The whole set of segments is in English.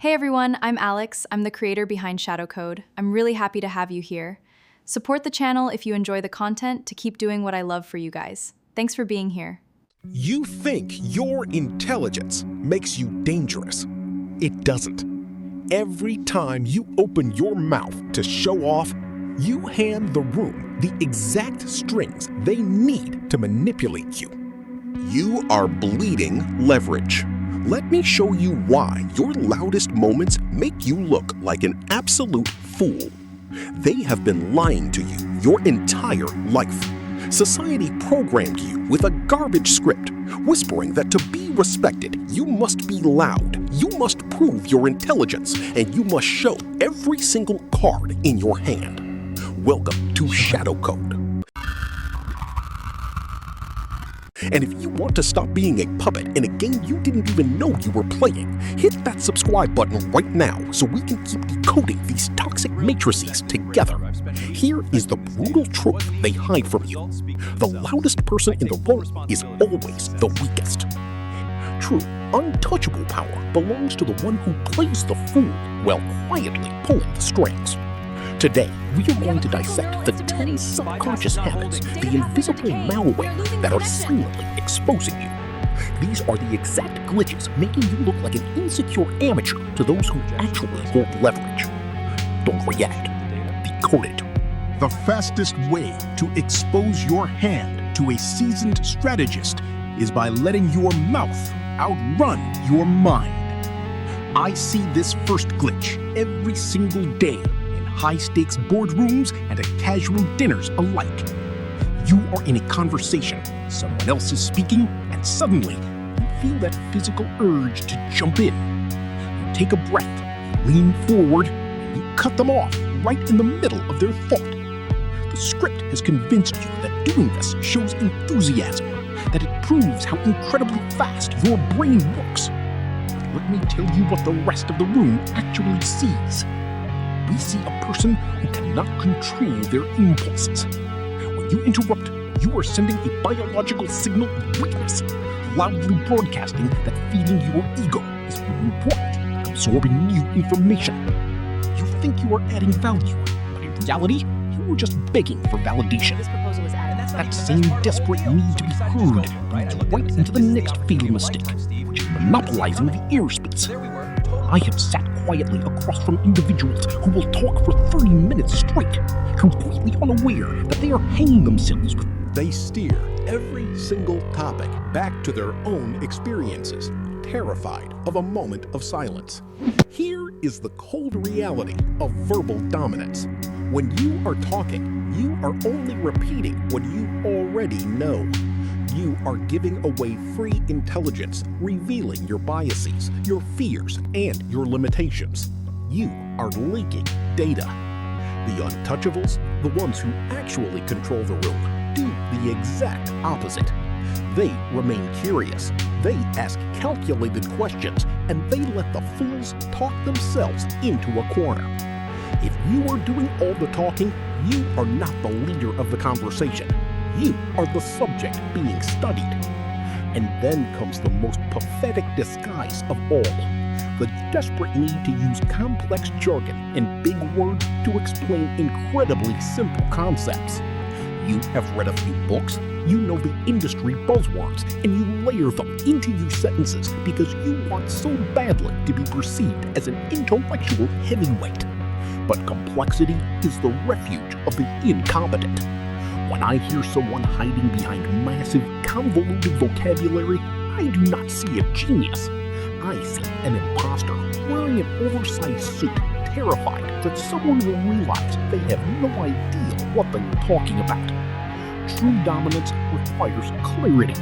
Hey everyone, I'm Alex. I'm the creator behind Shadow Code. I'm really happy to have you here. Support the channel if you enjoy the content to keep doing what I love for you guys. Thanks for being here. You think your intelligence makes you dangerous. It doesn't. Every time you open your mouth to show off, you hand the room the exact strings they need to manipulate you. You are bleeding leverage. Let me show you why your loudest moments make you look like an absolute fool. They have been lying to you your entire life. Society programmed you with a garbage script, whispering that to be respected, you must be loud, you must prove your intelligence, and you must show every single card in your hand. Welcome to Shadow Code. And if you want to stop being a puppet in a game you didn't even know you were playing, hit that subscribe button right now so we can keep decoding these toxic matrices together. Here is the brutal truth they hide from you. The loudest person in the room is always the weakest. True, untouchable power belongs to the one who plays the fool while quietly pulling the strings. Today, we are going to dissect the 10 subconscious habits, the invisible malware that are silently exposing you. These are the exact glitches making you look like an insecure amateur to those who actually hold leverage. Don't react. Decode it. The fastest way to expose your hand to a seasoned strategist is by letting your mouth outrun your mind. I see this first glitch every single day. High-stakes boardrooms and at casual dinners alike. You are in a conversation, someone else is speaking, and suddenly you feel that physical urge to jump in. You take a breath, lean forward, and you cut them off right in the middle of their thought. The script has convinced you that doing this shows enthusiasm, that it proves how incredibly fast your brain works. But let me tell you what the rest of the room actually sees. We see a person who cannot control their impulses. When you interrupt, you are sending a biological signal of weakness, loudly broadcasting that feeding your ego is more important, absorbing new information. You think you are adding value, but in reality, you are just begging for validation. That same desperate need to be heard leads right into the next fatal mistake, which is monopolizing the airspace. I have sat quietly across from individuals who will talk for 30 minutes straight, completely unaware that they are hanging themselves with. They steer every single topic back to their own experiences, terrified of a moment of silence. Here is the cold reality of verbal dominance. When you are talking, you are only repeating what you already know. You are giving away free intelligence, revealing your biases, your fears, and your limitations. You are leaking data. The untouchables, the ones who actually control the room, do the exact opposite. They remain curious, they ask calculated questions, and they let the fools talk themselves into a corner. If you are doing all the talking, you are not the leader of the conversation. You are the subject being studied. And then comes the most pathetic disguise of all, the desperate need to use complex jargon and big words to explain incredibly simple concepts. You have read a few books, you know the industry buzzwords, and you layer them into your sentences because you want so badly to be perceived as an intellectual heavyweight. But complexity is the refuge of the incompetent. When I hear someone hiding behind massive, convoluted vocabulary, I do not see a genius. I see an imposter wearing an oversized suit, terrified that someone will realize they have no idea what they are talking about. True dominance requires clarity.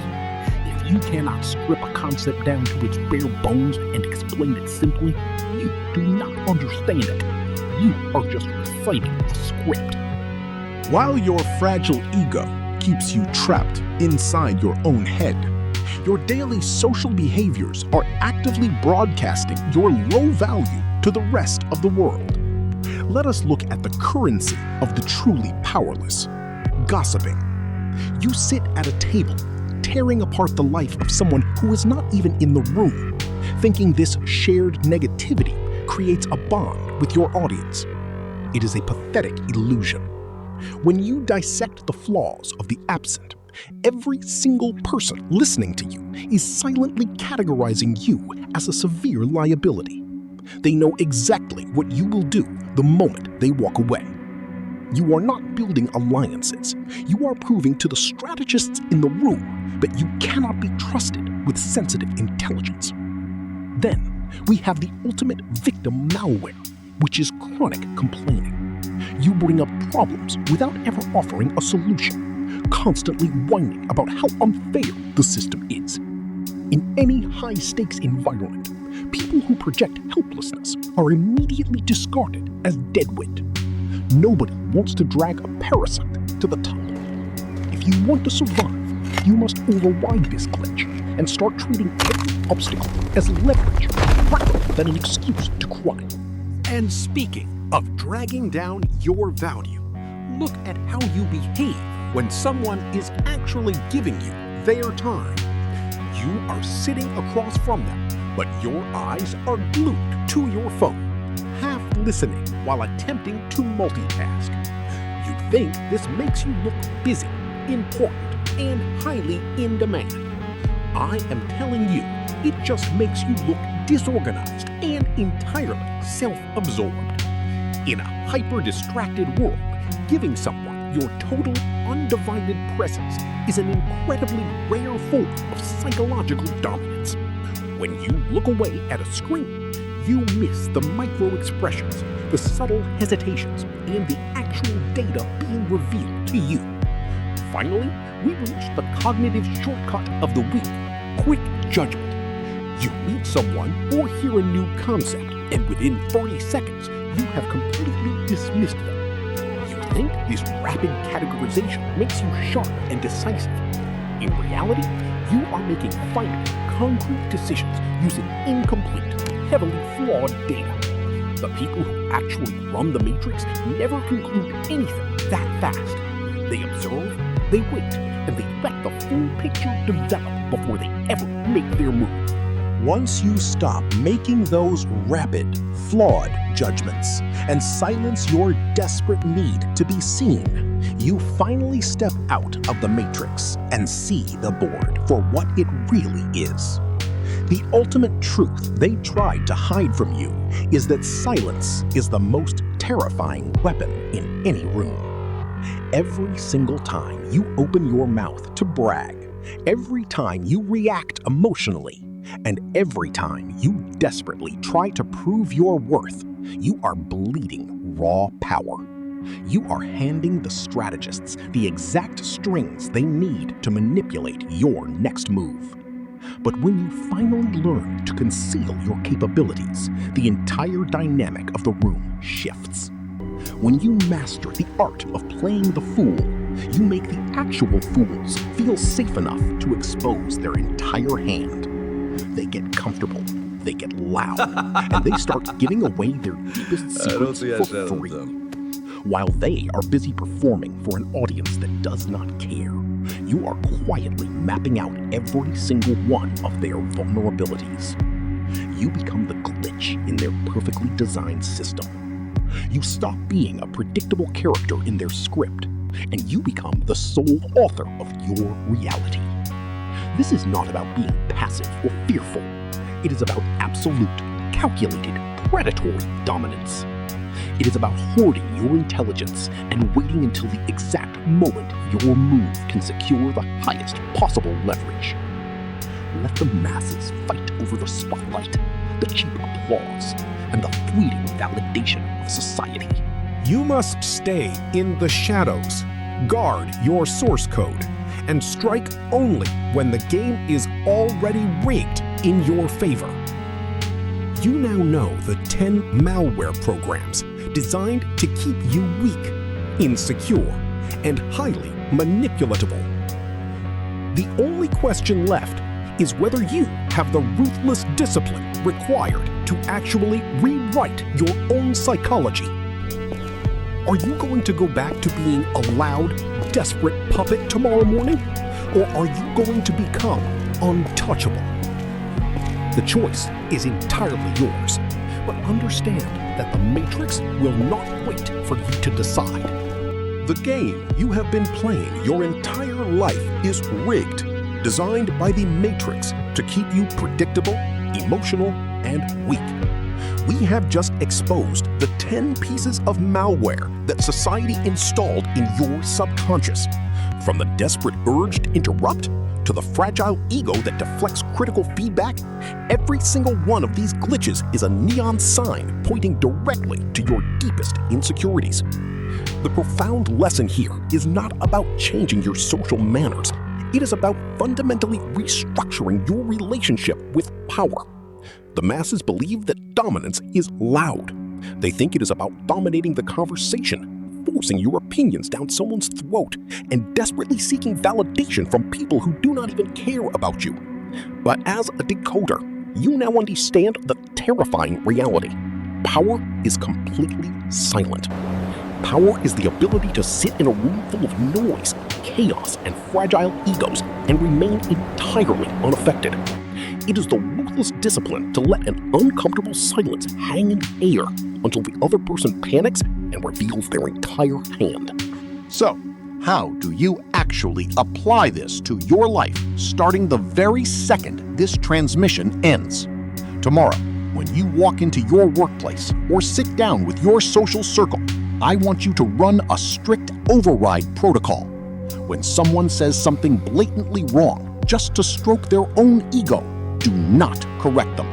If you cannot strip a concept down to its bare bones and explain it simply, you do not understand it. You are just reciting the script. While your fragile ego keeps you trapped inside your own head, your daily social behaviors are actively broadcasting your low value to the rest of the world. Let us look at the currency of the truly powerless: gossiping. You sit at a table, tearing apart the life of someone who is not even in the room, thinking this shared negativity creates a bond with your audience. It is a pathetic illusion. When you dissect the flaws of the absent, every single person listening to you is silently categorizing you as a severe liability. They know exactly what you will do the moment they walk away. You are not building alliances. You are proving to the strategists in the room that you cannot be trusted with sensitive intelligence. Then we have the ultimate victim malware, which is chronic complaining. You bring up problems without ever offering a solution, constantly whining about how unfair the system is. In any high-stakes environment, people who project helplessness are immediately discarded as deadwind. Nobody wants to drag a parasite to the top. If you want to survive, you must override this glitch and start treating every obstacle as leverage rather than an excuse to cry. And speaking of dragging down your value, look at how you behave when someone is actually giving you their time. You are sitting across from them, but your eyes are glued to your phone, half listening while attempting to multitask. You think this makes you look busy, important, and highly in demand. I am telling you, it just makes you look disorganized and entirely self-absorbed. In a hyper-distracted world, giving someone your total, undivided presence is an incredibly rare form of psychological dominance. When you look away at a screen, you miss the micro-expressions, the subtle hesitations, and the actual data being revealed to you. Finally, we reach the cognitive shortcut of the week: quick judgment. You meet someone or hear a new concept, and within 30 seconds, you have completely dismissed them. You think this rapid categorization makes you sharp and decisive. In reality, you are making final, concrete decisions using incomplete, heavily flawed data. The people who actually run the matrix never conclude anything that fast. They observe, they wait, and they let the full picture develop before they ever make their move. Once you stop making those rapid, flawed judgments and silence your desperate need to be seen, you finally step out of the matrix and see the board for what it really is. The ultimate truth they tried to hide from you is that silence is the most terrifying weapon in any room. Every single time you open your mouth to brag, every time you react emotionally, and every time you desperately try to prove your worth, you are bleeding raw power. You are handing the strategists the exact strings they need to manipulate your next move. But when you finally learn to conceal your capabilities, the entire dynamic of the room shifts. When you master the art of playing the fool, you make the actual fools feel safe enough to expose their entire hand. They get comfortable, they get loud, and they start giving away their deepest secrets for free. While they are busy performing for an audience that does not care, you are quietly mapping out every single one of their vulnerabilities. You become the glitch in their perfectly designed system. You stop being a predictable character in their script, and you become the sole author of your reality. This is not about being passive or fearful. It is about absolute, calculated, predatory dominance. It is about hoarding your intelligence and waiting until the exact moment your move can secure the highest possible leverage. Let the masses fight over the spotlight, the cheap applause, and the fleeting validation of society. You must stay in the shadows, guard your source code, and strike only when the game is already rigged in your favor. You now know the 10 malware programs designed to keep you weak, insecure, and highly manipulatable. The only question left is whether you have the ruthless discipline required to actually rewrite your own psychology. Are you going to go back to being a loud, desperate puppet tomorrow morning? Or are you going to become untouchable? The choice is entirely yours, But understand that the Matrix will not wait for you to decide. The game you have been playing your entire life is rigged, designed by the Matrix to keep you predictable, emotional, and weak. We have just exposed the 10 pieces of malware that society installed in your subconscious. From the desperate urge to interrupt, to the fragile ego that deflects critical feedback, every single one of these glitches is a neon sign pointing directly to your deepest insecurities. The profound lesson here is not about changing your social manners. It is about fundamentally restructuring your relationship with power. The masses believe that dominance is loud. They think it is about dominating the conversation, forcing your opinions down someone's throat, and desperately seeking validation from people who do not even care about you. But as a decoder, you now understand the terrifying reality. Power is completely silent. Power is the ability to sit in a room full of noise, chaos, and fragile egos and remain entirely unaffected. It is the ruthless discipline to let an uncomfortable silence hang in the air until the other person panics and reveals their entire hand. So, how do you actually apply this to your life starting the very second this transmission ends? Tomorrow, when you walk into your workplace or sit down with your social circle, I want you to run a strict override protocol. When someone says something blatantly wrong just to stroke their own ego, do not correct them.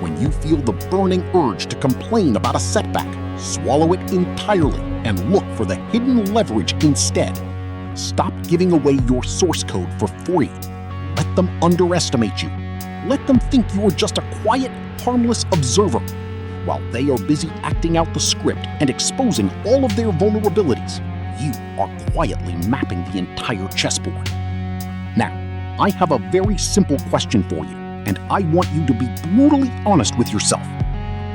When you feel the burning urge to complain about a setback, swallow it entirely and look for the hidden leverage instead. Stop giving away your source code for free. Let them underestimate you. Let them think you're just a quiet, harmless observer, while they are busy acting out the script and exposing all of their vulnerabilities. You are quietly mapping the entire chessboard. Now, I have a very simple question for you, and I want you to be brutally honest with yourself.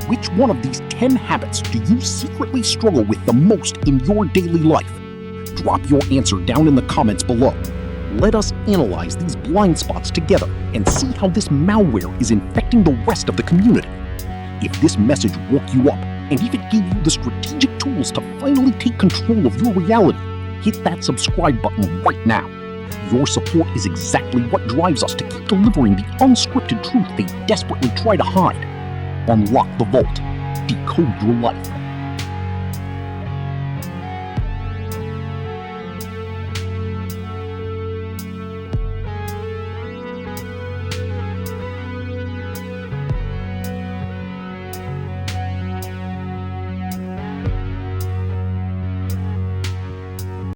Which one of these 10 habits do you secretly struggle with the most in your daily life? Drop your answer down in the comments below. Let us analyze these blind spots together and see how this malware is infecting the rest of the community. If this message woke you up, and if it gave you the strategic tools to finally take control of your reality, hit that subscribe button right now. Your support is exactly what drives us to keep delivering the unscripted truth they desperately try to hide. Unlock the vault. Decode your life.